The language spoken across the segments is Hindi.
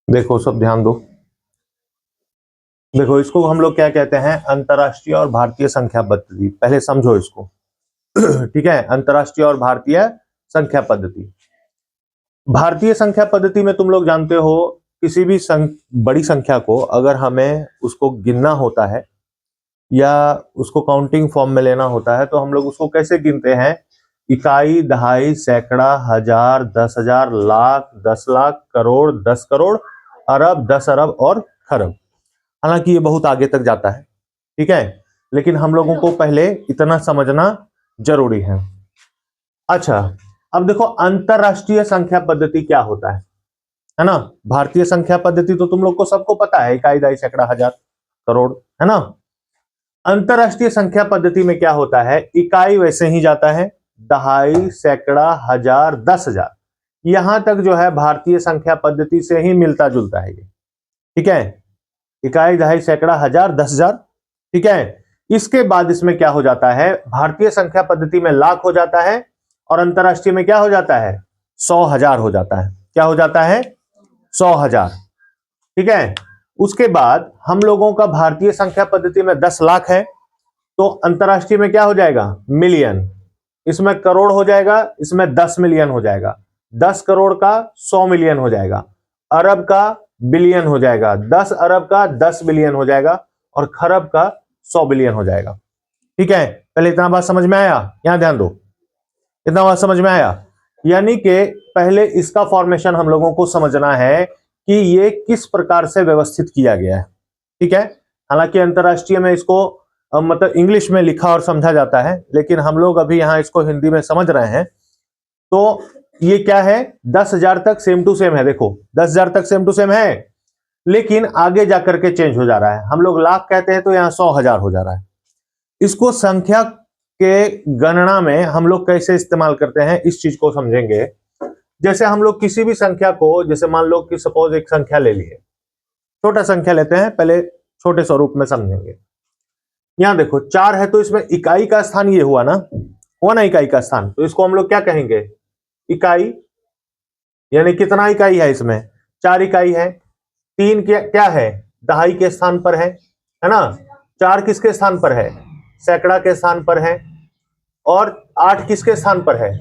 देखो सब ध्यान दो। देखो इसको हम लोग क्या कहते हैं, अंतरराष्ट्रीय और भारतीय संख्या पद्धति। पहले समझो इसको। ठीक है, अंतरराष्ट्रीय और भारतीय संख्या पद्धति। भारतीय संख्या पद्धति में तुम लोग जानते हो, किसी भी बड़ी संख्या को अगर हमें उसको गिनना होता है या उसको काउंटिंग फॉर्म में लेना होता है तो हम लोग उसको कैसे गिनते हैं? इकाई, दहाई, सैकड़ा, हजार, 10,000, लाख, 10 लाख, करोड़, 10 करोड़, अरब, 10 अरब और खरब। हालांकि ये बहुत आगे तक जाता है, ठीक है, लेकिन हम लोगों को पहले इतना समझना जरूरी है। अच्छा, अब देखो अंतरराष्ट्रीय संख्या पद्धति क्या होता है ना। भारतीय संख्या पद्धति तो तुम लोग को सबको पता है, इकाई, दहाई, सैकड़ा, हजार, करोड़, है ना। अंतरराष्ट्रीय संख्या पद्धति में क्या होता है, इकाई वैसे ही जाता है, दहाई, सैकड़ा, हजार, 10,000, यहां तक जो है भारतीय संख्या पद्धति से ही मिलता जुलता है ये, ठीक है। इकाई, दहाई, सैकड़ा, हजार, 10,000, ठीक है। इसके बाद इसमें क्या हो जाता है, भारतीय संख्या पद्धति में लाख हो जाता है और अंतरराष्ट्रीय में क्या हो जाता है, 100,000 हो जाता है। क्या हो जाता है, 100,000, ठीक है। उसके बाद हम लोगों का भारतीय संख्या पद्धति में 10 लाख है, तो अंतरराष्ट्रीय में क्या हो जाएगा, मिलियन। इसमें करोड़ हो जाएगा, इसमें 10 मिलियन हो जाएगा, 10 करोड़ का 100 मिलियन हो जाएगा, अरब का बिलियन हो जाएगा, 10 अरब का 10 बिलियन हो जाएगा और खरब का 100 बिलियन हो जाएगा, ठीक है। पहले इतना बात समझ में आया, यहां ध्यान दो, इतना बात समझ में आया। यानी कि पहले इसका फॉर्मेशन हम लोगों को समझना है कि ये किस प्रकार से व्यवस्थित किया गया है, ठीक है। हालांकि अंतरराष्ट्रीय में इसको मतलब इंग्लिश में लिखा और समझा जाता है, लेकिन हम लोग अभी यहां इसको हिंदी में समझ रहे हैं। तो ये क्या है, 10,000 तक सेम टू सेम है। देखो 10,000 तक सेम टू सेम है, लेकिन आगे जाकर के चेंज हो जा रहा है। हम लोग लाख कहते हैं तो यहां 100,000 हो जा रहा है। इसको संख्या के गणना में हम लोग कैसे इस्तेमाल करते हैं, इस चीज को समझेंगे। जैसे हम लोग किसी भी संख्या को, जैसे मान लो कि सपोज एक संख्या ले लिए, छोटा संख्या लेते हैं, पहले छोटे स्वरूप में समझेंगे। यहां देखो 4 है तो इसमें इकाई का स्थान ये हुआ ना, हुआ ना इकाई का स्थान, तो इसको हम लोग क्या कहेंगे, इकाई। यानी कितना इकाई है इसमें, 4 इकाई है। 3 क्या है, दहाई के स्थान पर है ना। 4 किसके स्थान पर है, सैकड़ा के स्थान पर है। और 8 किसके स्थान पर है,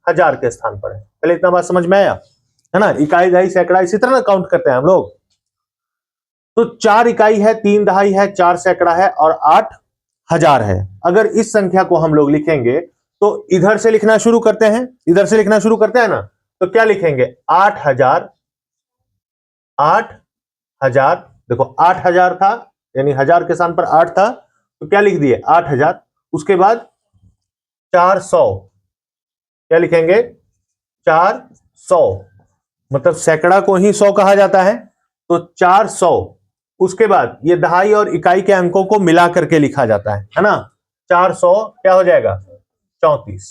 हजार के स्थान पर है। पहले इतना बात समझ में आया, है ना। इकाई, दहाई, सैकड़ा इसी तरह काउंट करते हैं हम लोग। तो 4 इकाई है, 3 दहाई है, 4 सैकड़ा है और 8 हजार है। अगर इस संख्या को हम लोग लिखेंगे तो इधर से लिखना शुरू करते हैं, इधर से लिखना शुरू करते हैं ना, तो क्या लिखेंगे, 8,000, 8,000। देखो 8,000 था, यानी हजार के स्थान पर 8 था, तो क्या लिख दिए, 8,000। उसके बाद 400, क्या लिखेंगे, 400, मतलब सैकड़ा को ही 100 कहा जाता है, तो 400। उसके बाद ये दहाई और इकाई के अंकों को मिला करके लिखा जाता है ना। 400 क्या हो जाएगा, 34।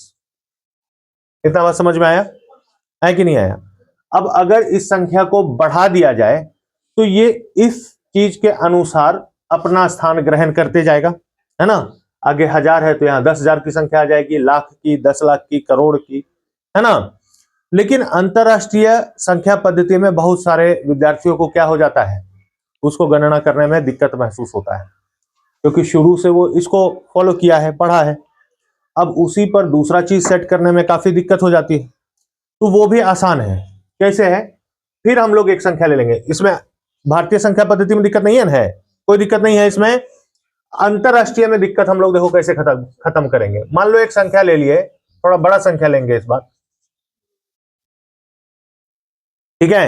इतना बात समझ में आया है कि नहीं आया। अब अगर इस संख्या को बढ़ा दिया जाए तो ये इस चीज के अनुसार अपना स्थान ग्रहण करते जाएगा, है ना। आगे हजार है तो यहां 10,000 की संख्या आ जाएगी, लाख की, 10 लाख की, करोड़ की, है ना। लेकिन अंतरराष्ट्रीय संख्या पद्धति में बहुत सारे विद्यार्थियों को क्या हो जाता है, उसको गणना करने में दिक्कत महसूस होता है, क्योंकि शुरू से वो इसको फॉलो किया है, पढ़ा है। अब उसी पर दूसरा चीज सेट करने में काफी दिक्कत हो जाती है, तो वो भी आसान है। कैसे है, फिर हम लोग एक संख्या ले लेंगे। इसमें भारतीय संख्या पद्धति में दिक्कत नहीं है, कोई दिक्कत नहीं है इसमें। अंतरराष्ट्रीय में दिक्कत हम लोग देखो कैसे खत्म करेंगे। मान लो एक संख्या ले लिए, थोड़ा बड़ा संख्या लेंगे इस बार, ठीक है।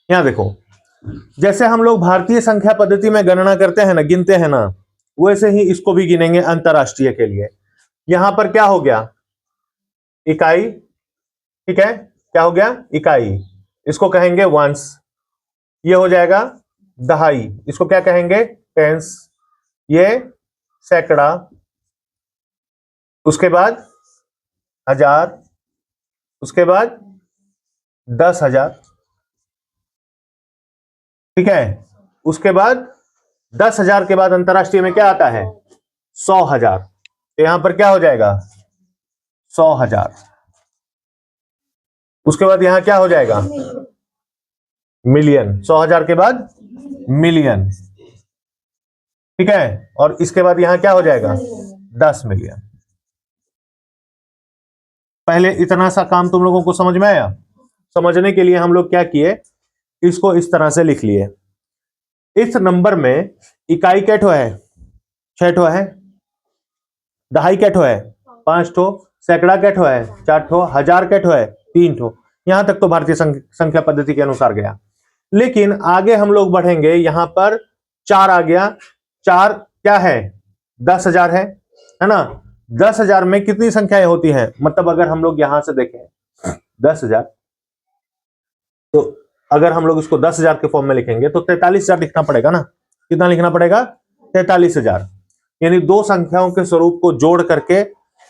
यहां देखो, जैसे हम लोग भारतीय संख्या पद्धति में गणना करते हैं ना, गिनते हैं ना, वैसे ही इसको भी गिनेंगे अंतरराष्ट्रीय के लिए। यहां पर क्या हो गया, इकाई, ठीक है, क्या हो गया, इकाई, इसको कहेंगे वंस। ये हो जाएगा दहाई, इसको क्या कहेंगे, टेंस। ये सैकड़ा, उसके बाद हजार, उसके बाद 10,000, ठीक है। उसके बाद 10,000 के बाद अंतरराष्ट्रीय में क्या आता है, 100,000। तो यहां पर क्या हो जाएगा, 100,000। उसके बाद यहां क्या हो जाएगा, मिलियन, 100,000 के बाद मिलियन, ठीक है। और इसके बाद यहां क्या हो जाएगा, 10 मिलियन। पहले इतना सा काम तुम लोगों को समझ में आया? समझने के लिए हम लोग क्या किए, इसको इस तरह से लिख लिए। इस नंबर में इकाई कैठो है, 6 ठो है, दहाई कैठो है, 5 ठो, सैकड़ा कैठो है, 4 ठो, हजार कैठो है, 3 ठो। यहां तक तो भारतीय संख्या पद्धति के अनुसार गया। लेकिन आगे हम लोग बढ़ेंगे, यहां पर 4 आ गया। 4 क्या है, 10,000 है ना। 10,000 में कितनी संख्याएं होती हैं, मतलब अगर हम लोग यहां से देखें 10,000, तो अगर हम लोग इसको 10,000 के फॉर्म में लिखेंगे तो 43,000 लिखना पड़ेगा ना। कितना लिखना पड़ेगा, 43,000। यानी दो संख्याओं के स्वरूप को जोड़ करके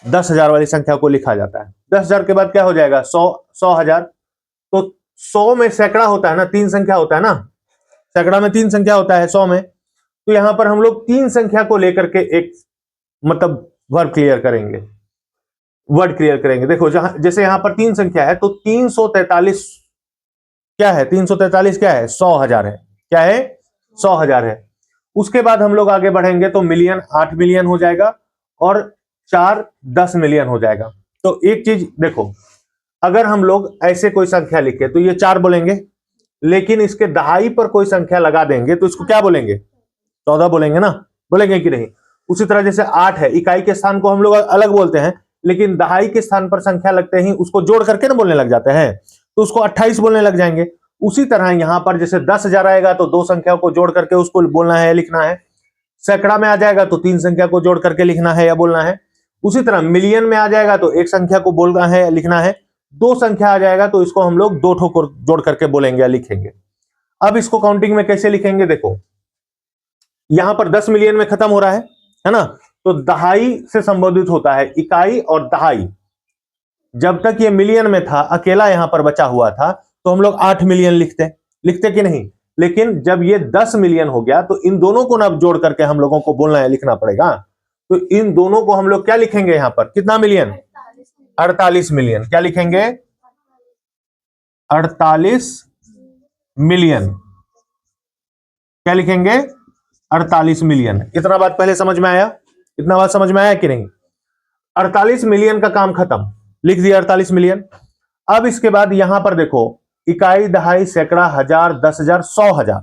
10,000 वाली संख्या को लिखा जाता है। 10,000 के बाद क्या हो जाएगा, 100,000। तो 100 में सैकड़ा होता है ना, 3 संख्या होता है ना, सैकड़ा में 3 संख्या होता है 100 में। तो यहां पर हम लोग 3 संख्या को लेकर के एक मतलब वर्ड क्लियर करेंगे। देखो जहां जैसे यहां पर 3 संख्या है तो 343 क्या है, 343 क्या है, 100,000 है। क्या है, 100,000 है। उसके बाद हम लोग आगे बढ़ेंगे तो मिलियन 8 मिलियन हो जाएगा, और 4 10 मिलियन हो जाएगा। तो एक चीज देखो, अगर हम लोग ऐसे कोई संख्या लिखे तो ये 4 बोलेंगे, लेकिन इसके दहाई पर कोई संख्या लगा देंगे तो इसको क्या बोलेंगे, 14 बोलेंगे ना, बोलेंगे कि नहीं। उसी तरह जैसे 8 है, इकाई के स्थान को हम लोग अलग बोलते हैं, लेकिन दहाई के स्थान पर संख्या लगते ही उसको जोड़ करके ना बोलने लग जाते हैं, तो उसको 28 बोलने लग जाएंगे। उसी तरह यहां पर जैसे 10,000 आएगा तो 2 संख्याओं को जोड़ करके उसको बोलना है, लिखना है। सैकड़ा में आ जाएगा तो 3 संख्या को जोड़ करके लिखना है या बोलना है। उसी तरह मिलियन में आ जाएगा तो 1 संख्या को बोलना है, लिखना है। 2 संख्या आ जाएगा तो इसको हम लोग 2 ठो को जोड़ करके बोलेंगे या लिखेंगे। अब इसको काउंटिंग में कैसे लिखेंगे, देखो यहां पर 10 मिलियन में खत्म हो रहा है ना। तो दहाई से संबोधित होता है इकाई और दहाई। जब तक ये मिलियन में था, अकेला यहां पर बचा हुआ था, तो हम लोग 8 मिलियन लिखते कि नहीं। लेकिन जब ये 10 मिलियन हो गया तो इन दोनों को ना जोड़ करके हम लोगों को बोलना है, लिखना पड़ेगा। तो इन दोनों को हम लोग क्या लिखेंगे, यहां पर कितना मिलियन, 48 मिलियन। क्या लिखेंगे, 48 मिलियन। क्या लिखेंगे, 48 मिलियन। इतना बात पहले समझ में आया, इतना बात समझ में आया कि नहीं। 48 मिलियन का काम खत्म, लिख दिया 48 मिलियन। अब इसके बाद यहां पर देखो, इकाई दहाई सैकड़ा हजार 10,000 100,000।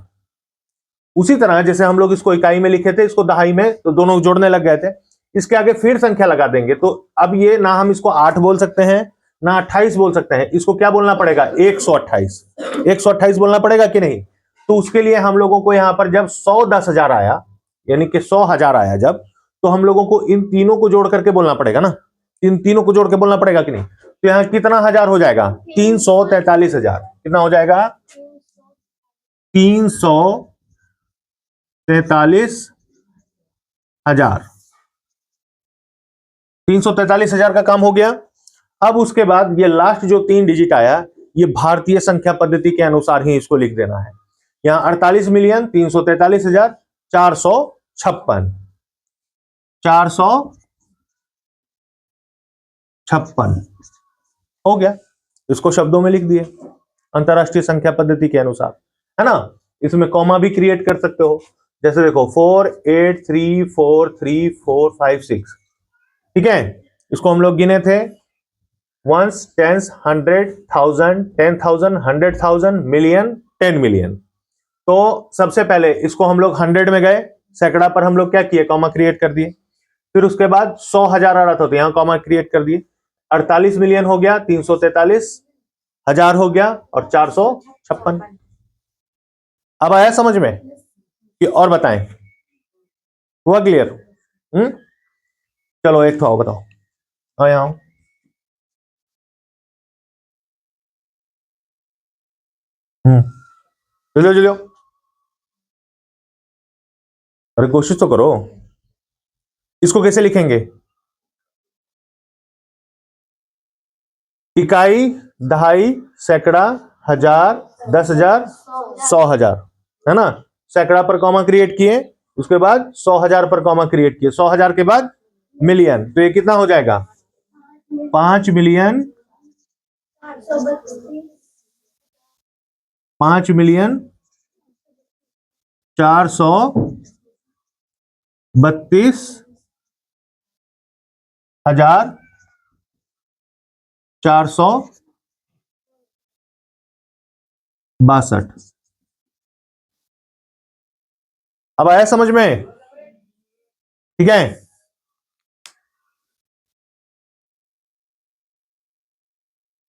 उसी तरह जैसे हम लोग इसको इकाई में लिखे थे, इसको दहाई में, तो दोनों जोड़ने लग गए थे। इसके आगे फिर संख्या लगा देंगे, तो अब ये ना हम इसको 8 बोल सकते हैं ना 28 बोल सकते हैं, इसको क्या बोलना पड़ेगा, 128। 128 बोलना पड़ेगा कि नहीं। तो उसके लिए हम लोगों को यहां पर जब 110,000 आया, यानी कि 100,000 आया जब, तो हम लोगों को इन तीनों को जोड़ करके बोलना पड़ेगा ना। इन तीनों को जोड़ के बोलना पड़ेगा कि नहीं। तो यहां कितना हजार हो जाएगा, 343,000। कितना हो जाएगा, 343,000। 343,000 का काम हो गया। अब उसके बाद ये लास्ट जो 3 डिजिट आया, ये भारतीय संख्या पद्धति के अनुसार ही इसको लिख देना है। यहां 48 मिलियन 343,000 456 456 हो गया। इसको शब्दों में लिख दिए अंतरराष्ट्रीय संख्या पद्धति के अनुसार, है ना। इसमें कॉमा भी क्रिएट कर सकते हो, जैसे देखो 4 8 3 4 3 4 5 6, ठीक है। इसको हम लोग गिने थे, वंस, टेंस, 100, 1000, 10,000, 100,000, मिलियन, 10 मिलियन। तो सबसे पहले इसको हम लोग 100 में गए, सैकड़ा पर हम लोग क्या किए, कॉमा क्रिएट कर दिए। फिर उसके बाद 100,000 आ रहा था तो यहां कॉमा क्रिएट कर दिए। 48 मिलियन हो गया, 343,000 हो गया, और 456। अब आया समझ में कि और बताएं, हुआ क्लियर। चलो एक तो आओ, बताओ, आया हूं। चलो चलो, अरे कोशिश तो करो। इसको कैसे लिखेंगे, इकाई दहाई सैकड़ा हजार 10,000 100,000, है ना। सैकड़ा पर कॉमा क्रिएट किए, उसके बाद 100,000 पर कॉमा क्रिएट किए, 100,000 के बाद मिलियन, तो ये कितना हो जाएगा, 5 मिलियन 5,42,432,462। अब आया समझ में? ठीक है,